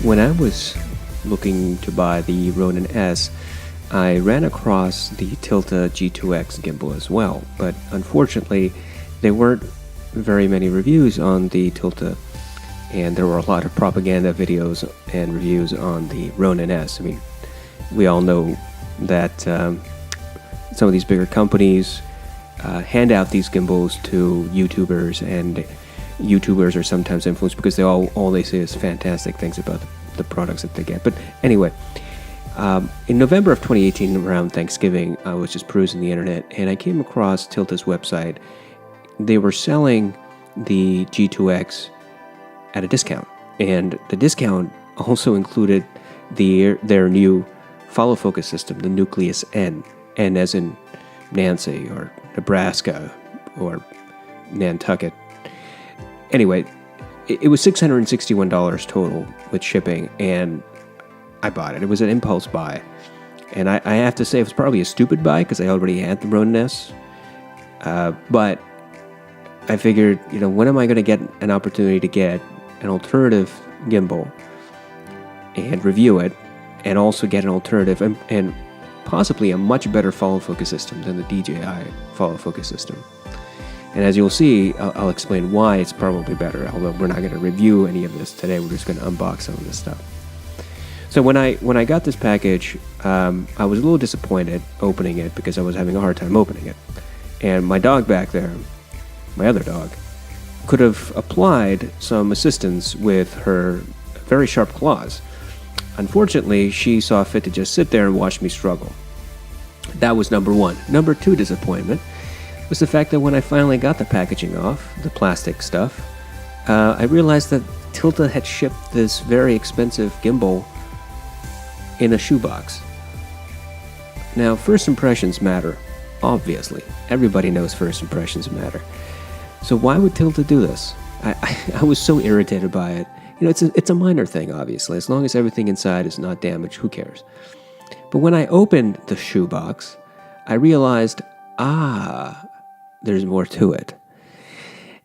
When I was looking to buy the Ronin-S, I ran across the Tilta G2X gimbal as well, but unfortunately there weren't very many reviews on the Tilta, and there were a lot of propaganda videos and reviews on the Ronin-S. I mean, we all know that some of these bigger companies hand out these gimbals to YouTubers, and YouTubers are sometimes influenced because all they say is fantastic things about the products that they get. But anyway, in November of 2018, around Thanksgiving, I was just perusing the internet, and I came across Tilta's website. They were selling the G2X at a discount, and the discount also included their new follow focus system, the Nucleus-N, N as in Nancy or Nebraska or Nantucket. Anyway, it was $661 total with shipping, and I bought it. It was an impulse buy, and I have to say it was probably a stupid buy because I already had the Ronin-S, but I figured, when am I going to get an opportunity to get an alternative gimbal and review it, and also get an alternative and possibly a much better follow focus system than the DJI follow focus system. And as you'll see, I'll explain why it's probably better, although we're not going to review any of this today. We're just going to unbox some of this stuff. So when I got this package, I was a little disappointed opening it because I was having a hard time opening it. And my dog back there, my other dog, could have applied some assistance with her very sharp claws. Unfortunately, she saw fit to just sit there and watch me struggle. That was number one. Number two disappointment was the fact that when I finally got the packaging off, the plastic stuff, I realized that Tilta had shipped this very expensive gimbal in a shoebox. Now, first impressions matter, obviously. Everybody knows first impressions matter. So why would Tilta do this? I was so irritated by it. It's a minor thing, obviously. As long as everything inside is not damaged, who cares? But when I opened the shoebox, I realized, there's more to it.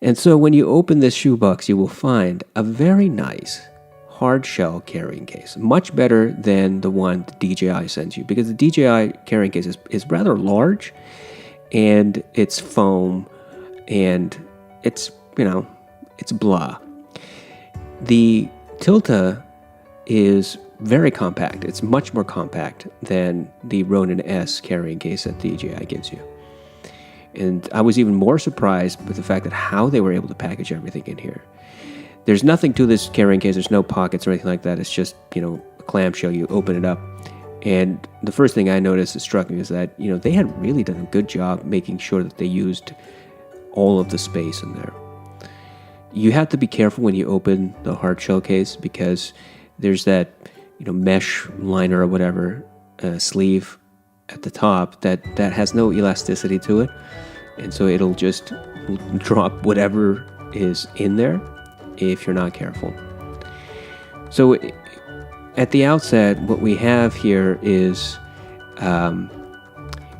And so when you open this shoebox, you will find a very nice hard shell carrying case, much better than the one the DJI sends you, because the DJI carrying case is rather large, and it's foam, and it's blah. The Tilta is very compact. It's much more compact than the Ronin-S carrying case that DJI gives you. And I was even more surprised with the fact that how they were able to package everything in here. There's nothing to this carrying case. There's no pockets or anything like that. It's just, a clamshell. You open it up. And the first thing I noticed that struck me is that, they had really done a good job making sure that they used all of the space in there. You have to be careful when you open the hard shell case because there's that, mesh liner or whatever, sleeve at the top that has no elasticity to it. And so it'll just drop whatever is in there if you're not careful. So at the outset, what we have here is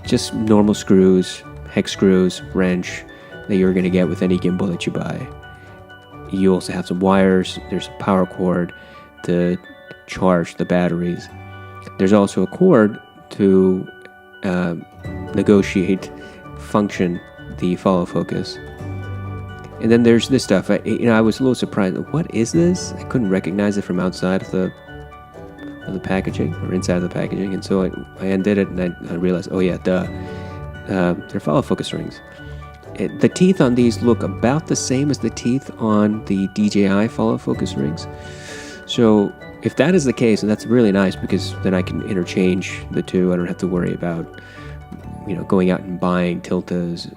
just normal screws, hex screws, wrench that you're going to get with any gimbal that you buy. You also have some wires. There's a power cord to charge the batteries. There's also a cord to negotiate, function the follow focus. And then there's this stuff. I was a little surprised. What is this? I couldn't recognize it from outside of the packaging or inside of the packaging. And so I undid it and I realized, oh yeah, duh. They're follow focus rings. The teeth on these look about the same as the teeth on the DJI follow focus rings. So if that is the case, and that's really nice because then I can interchange the two. I don't have to worry about going out and buying Tiltas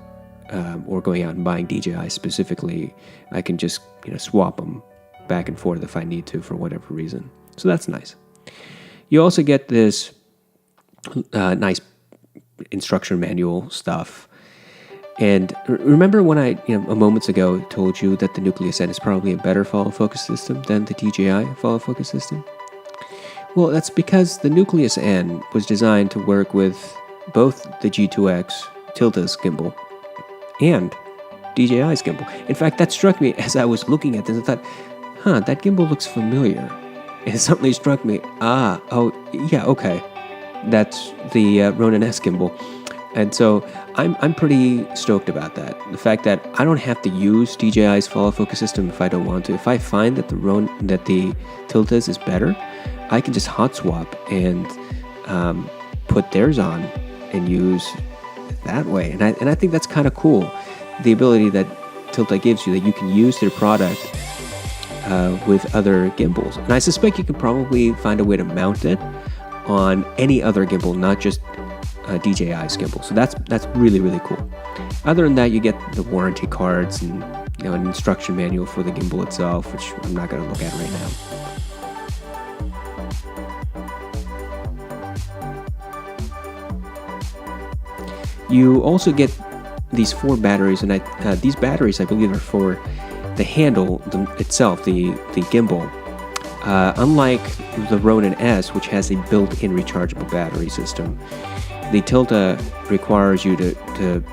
or going out and buying DJI specifically. I can just swap them back and forth if I need to for whatever reason. So that's nice. You also get this nice instruction manual stuff. And remember when I, a moments ago, told you that the Nucleus-N is probably a better follow focus system than the DJI follow focus system? Well, that's because the Nucleus-N was designed to work with both the G2X, Tilta's gimbal, and DJI's gimbal. In fact, that struck me as I was looking at this. I thought, that gimbal looks familiar. it suddenly struck me, oh, yeah, okay. That's the Ronin-s gimbal. And so I'm pretty stoked about that. The fact that I don't have to use DJI's follow focus system if I don't want to. If I find that the Tilta's is better, I can just hot swap and put theirs on and use it that way. And I think that's kind of cool. The ability that Tilta gives you, that you can use their product with other gimbals. And I suspect you could probably find a way to mount it on any other gimbal, not just DJI's gimbal. So that's really, really cool. Other than that, you get the warranty cards and an instruction manual for the gimbal itself, which I'm not going to look at right now. You also get these 4 batteries, and these batteries, I believe, are for the handle itself, the gimbal. Unlike the Ronin-s, which has a built-in rechargeable battery system, the Tilta requires you to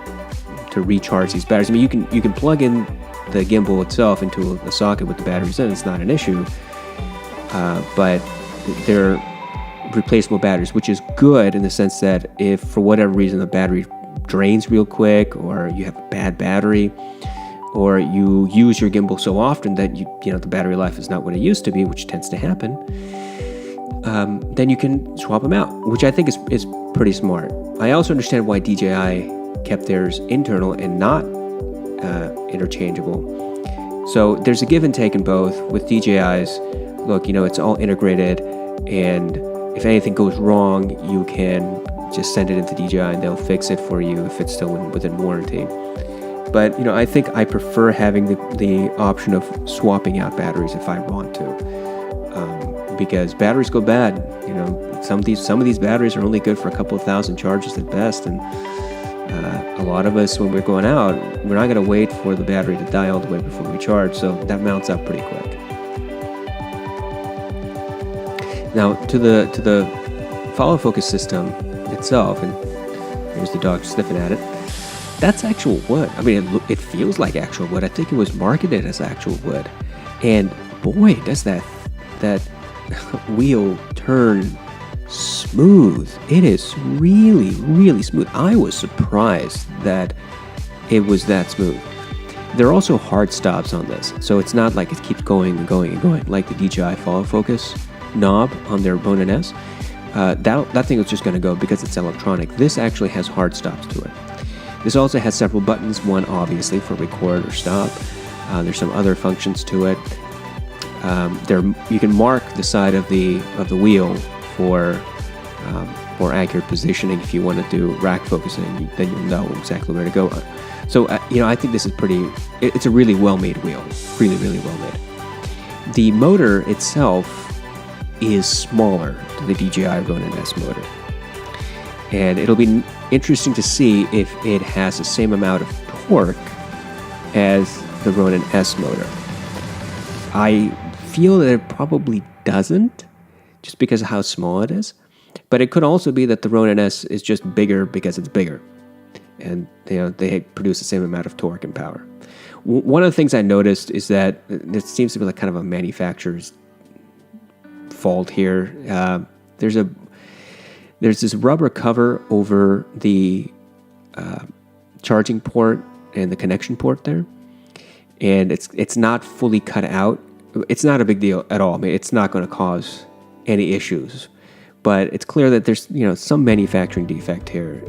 recharge these batteries. I mean, you can plug in the gimbal itself into a socket with the batteries in. It's not an issue, but they're replaceable batteries, which is good in the sense that if for whatever reason the battery drains real quick, or you have a bad battery, or you use your gimbal so often that the battery life is not what it used to be, which tends to happen, then you can swap them out, which I think is pretty smart. I also understand why DJI kept theirs internal and not interchangeable. So there's a give and take in both. With DJI's, look, it's all integrated, and if anything goes wrong, you can just send it into DJI and they'll fix it for you if it's still within warranty. But I think I prefer having the option of swapping out batteries if I want to, because batteries go bad. Some of these batteries are only good for a couple of thousand charges at best, and a lot of us, when we're going out, we're not going to wait for the battery to die all the way before we charge. So that mounts up pretty quick. Now to the follow focus system itself, and here's the dog sniffing at it. That's actual wood. I mean, it feels like actual wood. I think it was marketed as actual wood. And boy, does that wheel turn smooth. It is really, really smooth. I was surprised that it was that smooth. There are also hard stops on this, so it's not like it keeps going and going and going like the DJI follow focus knob on their Ronin-s. That thing is just going to go because it's electronic. This actually has hard stops to it. This also has several buttons, one obviously for record or stop. There's some other functions to it. You can mark the side of the wheel for more accurate positioning. If you want to do rack focusing, then you'll know exactly where to go. So I think this is it's a really well-made wheel. Really, really well-made. The motor itself is smaller than the DJI Ronin-s motor. And it'll be interesting to see if it has the same amount of torque as the Ronin-s motor. I feel that it probably doesn't, just because of how small it is. But it could also be that the Ronin-s is just bigger because it's bigger. And they produce the same amount of torque and power. One of the things I noticed is that there seems to be like kind of a manufacturer's fault here. There's this rubber cover over the charging port and the connection port there, and it's not fully cut out. It's not a big deal at all. I mean, it's not going to cause any issues, but it's clear that there's some manufacturing defect here.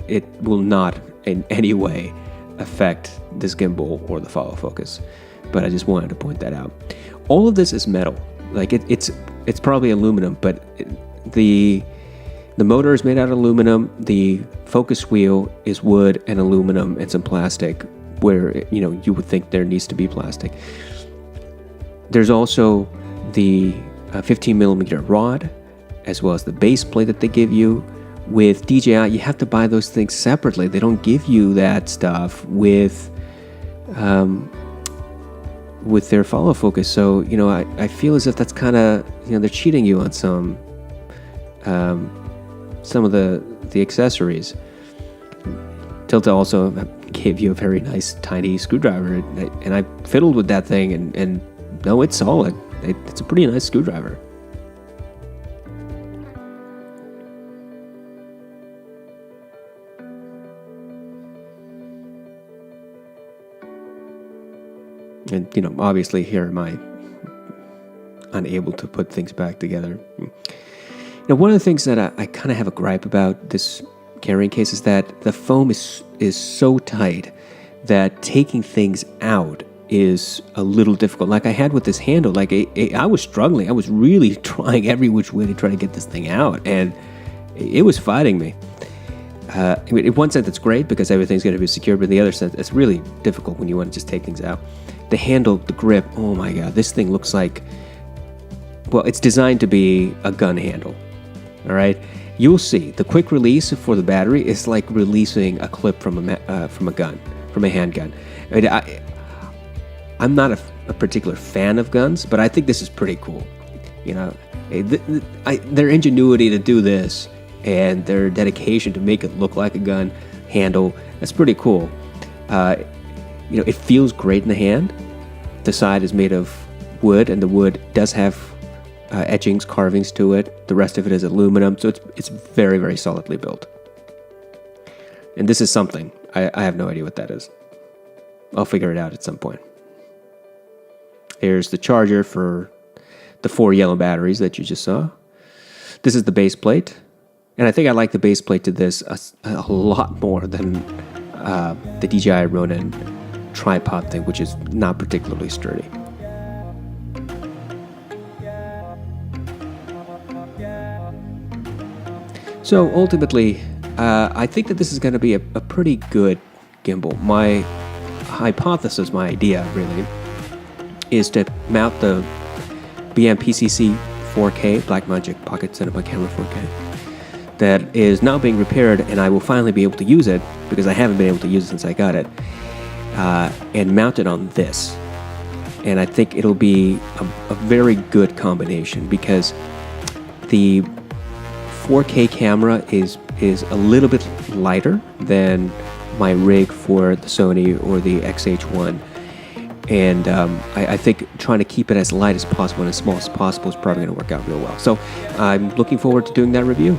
It will not in any way affect this gimbal or the follow focus, but I just wanted to point that out. All of this is metal. Like it's probably aluminum, but the motor is made out of aluminum. The focus wheel is wood and aluminum and some plastic, where you would think there needs to be plastic. There's also the 15 millimeter rod, as well as the base plate that they give you. With DJI, you have to buy those things separately. They don't give you that stuff with their follow focus. So I feel as if that's kind of they're cheating you on some of the accessories. Tilta also gave you a very nice tiny screwdriver, and I fiddled with that thing, and no, it's solid. It's a pretty nice screwdriver. And, obviously here am I unable to put things back together. One of the things that I kind of have a gripe about this carrying case is that the foam is so tight that taking things out is a little difficult. Like I had with this handle, like I was struggling. I was really trying every which way to try to get this thing out, and it was fighting me. In one sense, it's great because everything's going to be secure, but in the other sense, it's really difficult when you want to just take things out. The handle, the grip, oh my God, this thing looks like, well, it's designed to be a gun handle, all right? You'll see, the quick release for the battery is like releasing a clip from a gun, from a handgun. I mean, I'm not a particular fan of guns, but I think this is pretty cool. Their ingenuity to do this and their dedication to make it look like a gun handle, that's pretty cool. It feels great in the hand. The side is made of wood, and the wood does have etchings, carvings to it. The rest of it is aluminum, so it's very, very solidly built. And this is something. I have no idea what that is. I'll figure it out at some point. Here's the charger for the 4 yellow batteries that you just saw. This is the base plate. And I think I like the base plate to this a lot more than the DJI Ronin tripod thing, which is not particularly sturdy. So ultimately, I think that this is going to be a pretty good gimbal. My hypothesis, my idea really, is to mount the BMPCC 4K Blackmagic Pocket Cinema Camera 4K that is now being repaired, and I will finally be able to use it because I haven't been able to use it since I got it, and mount it on this. And I think it'll be a very good combination because the 4K camera is a little bit lighter than my rig for the Sony or the XH1. And I think trying to keep it as light as possible and as small as possible is probably going to work out real well. So I'm looking forward to doing that review.